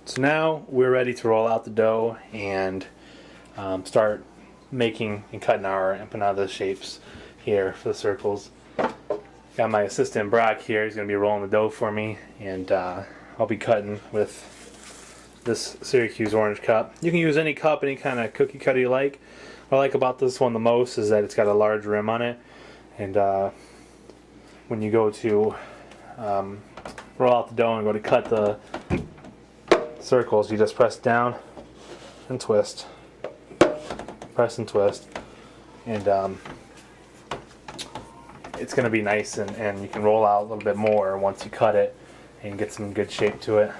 So now we're ready to roll out the dough and start making and cutting our empanada shapes here for the circles. Got my assistant Brock here. He's going to be rolling the dough for me, and I'll be cutting with this Syracuse orange cup. You can use any cup, any kind of cookie cutter you like. What I like about this one the most is that it's got a large rim on it, and when you go to roll out the dough and go to cut the circles, you just press down and twist, press and twist, and it's going to be nice, and you can roll out a little bit more once you cut it and get some good shape to it.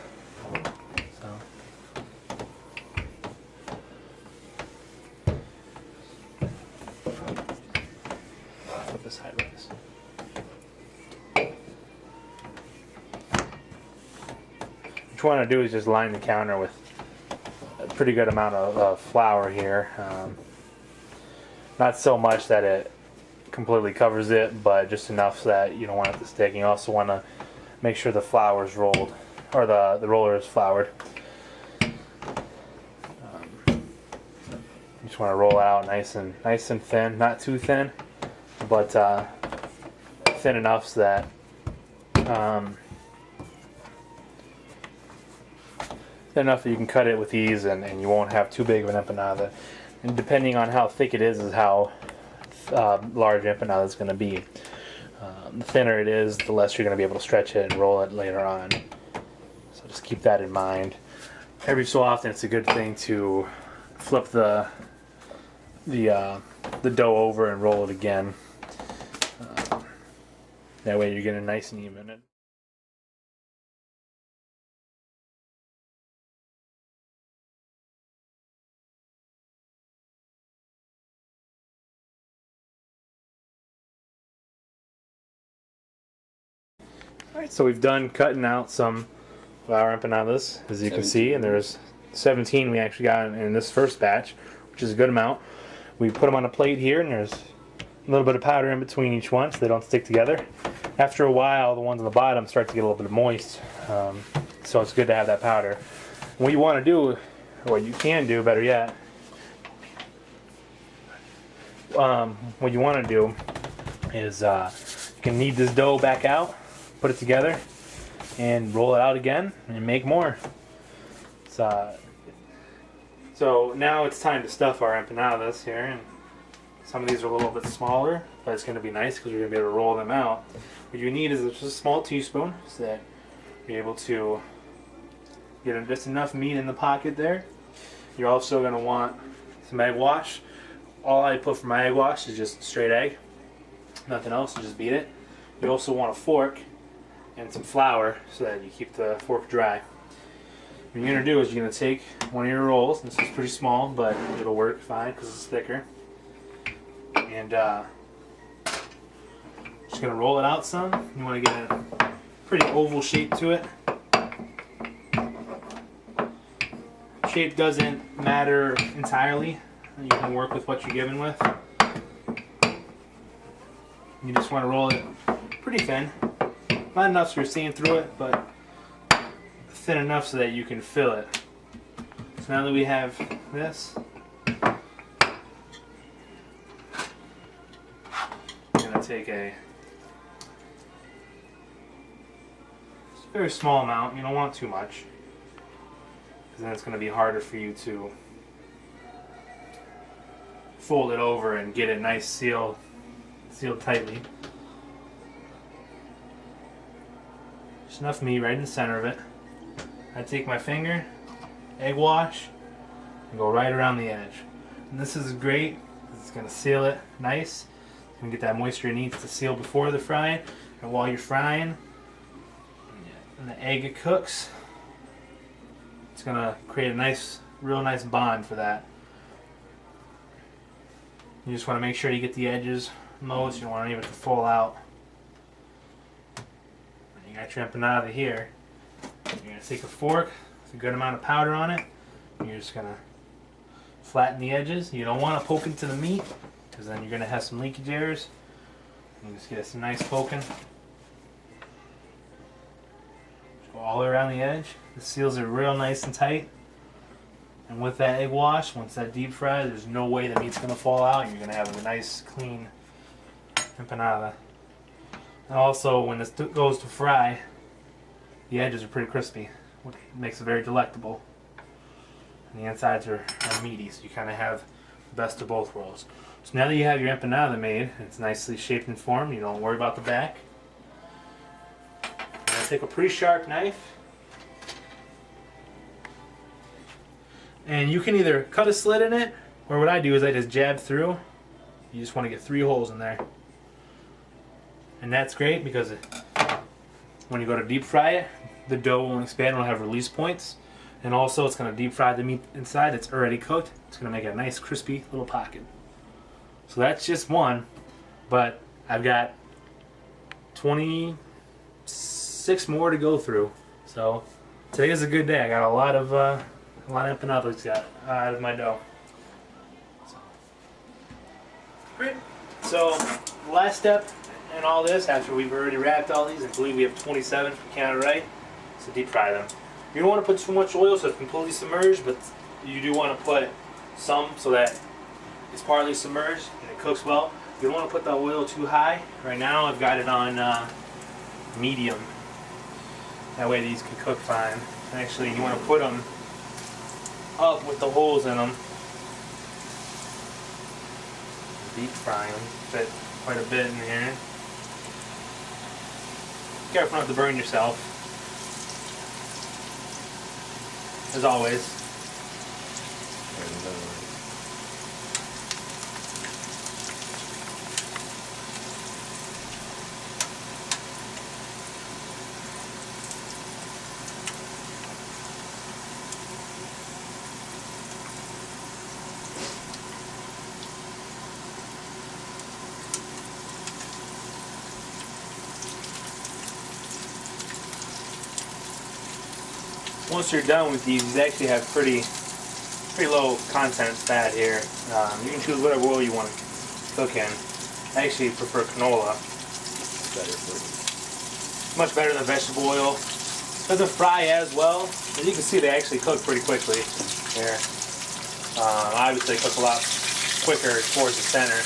Flip this sideways. What you want to do is just line the counter with a pretty good amount of flour here. Not so much that it completely covers it, but just enough so that you don't want it to stick. You also want to make sure the flour is rolled, or the roller is floured. You just want to roll it out nice and thin, not too thin, but thin enough so that you can cut it with ease, and you won't have too big of an empanada. And depending on how thick it is how large empanada is going to be. The thinner it is, the less you're going to be able to stretch it and roll it later on. So just keep that in mind. Every so often, it's a good thing to flip the dough over and roll it again. That way, you're getting nice and even. Alright, so we've done cutting out some of our empanadas, as you can see, and there's 17 we actually got in this first batch, which is a good amount. We put them on a plate here, and there's a little bit of powder in between each one so they don't stick together. After a while, the ones on the bottom start to get a little bit moist, so it's good to have that powder. And what you want to do, or what you can do, better yet, what you want to do is you can knead this dough back out, put it together, and roll it out again and make more. So now it's time to stuff our empanadas here, and some of these are a little bit smaller, but it's going to be nice because you're going to be able to roll them out. What you need is just a small teaspoon so that you're able to get just enough meat in the pocket there. You're also going to want some egg wash. All I put for my egg wash is just straight egg, nothing else, you just beat it. You also want a fork and some flour so that you keep the fork dry. What you're going to do is you're going to take one of your rolls. This is pretty small, but it'll work fine because it's thicker. And just going to roll it out some. You want to get a pretty oval shape to it. Shape doesn't matter entirely. You can work with what you're given with. You just want to roll it pretty thin. Not enough so you're seeing through it, but thin enough so that you can fill it. So now that we have this, I'm going to take a very small amount. You don't want too much, because then it's going to be harder for you to fold it over and get it nice sealed tightly. Just enough meat right in the center of it. I take my finger, egg wash, and go right around the edge. And this is great. It's going to seal it nice. You can get that moisture it needs to seal before the frying. And while you're frying, and the egg cooks, it's going to create a real nice bond for that. You just want to make sure you get the edges most. You don't want any of it to fall out. You got your empanada here. You're going to take a fork with a good amount of powder on it. And you're just going to flatten the edges. You don't want to poke into the meat, because then you're going to have some leakage areas. You just get some nice poking. Just go go all the way around the edge. The seals are real nice and tight. And with that egg wash, once that deep fry, there's no way the meat's going to fall out. You're going to have a nice, clean empanada. And also, when this goes to fry, the edges are pretty crispy, which makes it very delectable. And the insides are meaty, so you kind of have the best of both worlds. So now that you have your empanada made, it's nicely shaped and formed, you don't worry about the back. I'm going to take a pretty sharp knife, and you can either cut a slit in it, or what I do is I just jab through. You just want to get 3 holes in there. And that's great because when you go to deep fry it, the dough won't expand, it'll have release points. And also it's going to deep fry the meat inside that's already cooked. It's going to make a nice crispy little pocket. So that's just one, but I've got 26 more to go through. So today is a good day. I got a lot of empanadas out of my dough. Great. So the last step in all this, after we've already wrapped all these, I believe we have 27 if we count it right, so deep fry them. You don't want to put too much oil so it's completely submerged, but you do want to put some so that it's partly submerged and it cooks well. You don't want to put the oil too high. Right now I've got it on medium. That way these can cook fine. Actually, you want to put them up with the holes in them. Deep frying them. Fit quite a bit in here. Careful not to burn yourself. As always. Once you're done with these actually have pretty low content fat here. You can choose whatever oil you want to cook in. I actually prefer canola. Much better than vegetable oil. Doesn't fry as well. As you can see, they actually cook pretty quickly here. Obviously, they cook a lot quicker towards the center.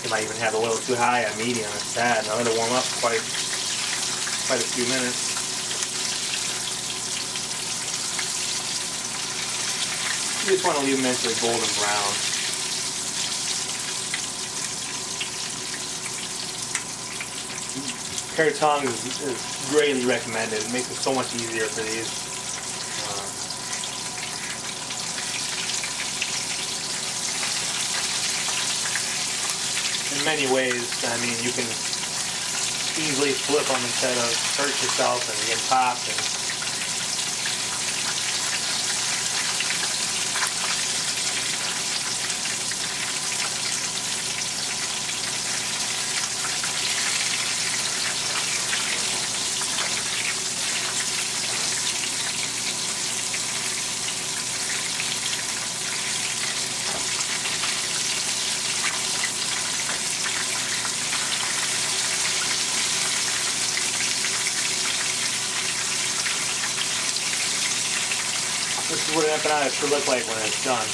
You might even have the oil too high on medium. It's sad. Now it'll warm up quite a few minutes. You just want to leave them into a golden brown. Pair of tongs is greatly recommended. It makes it so much easier for these. In many ways, I mean, you can easily flip them instead of hurt yourself and get popped. This is what an empanada should look like when it's done.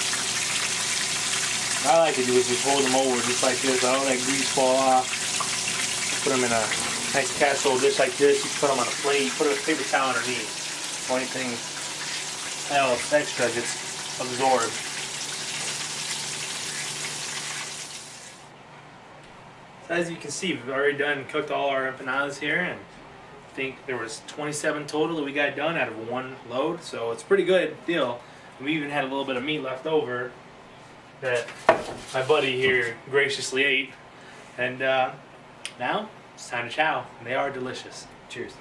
What I like to do is just hold them over just like this. I don't let grease fall off. Put them in a nice casserole dish like this. You put them on a plate. You put a paper towel underneath. So anything else extra gets absorbed. So as you can see, we've already done cooked all our empanadas here, and I think there was 27 total that we got done out of one load, so it's a pretty good deal. We even had a little bit of meat left over that my buddy here graciously ate, and now it's time to chow. They are delicious. Cheers.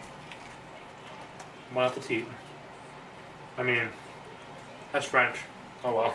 Bon appetit. I mean, that's French. Oh well.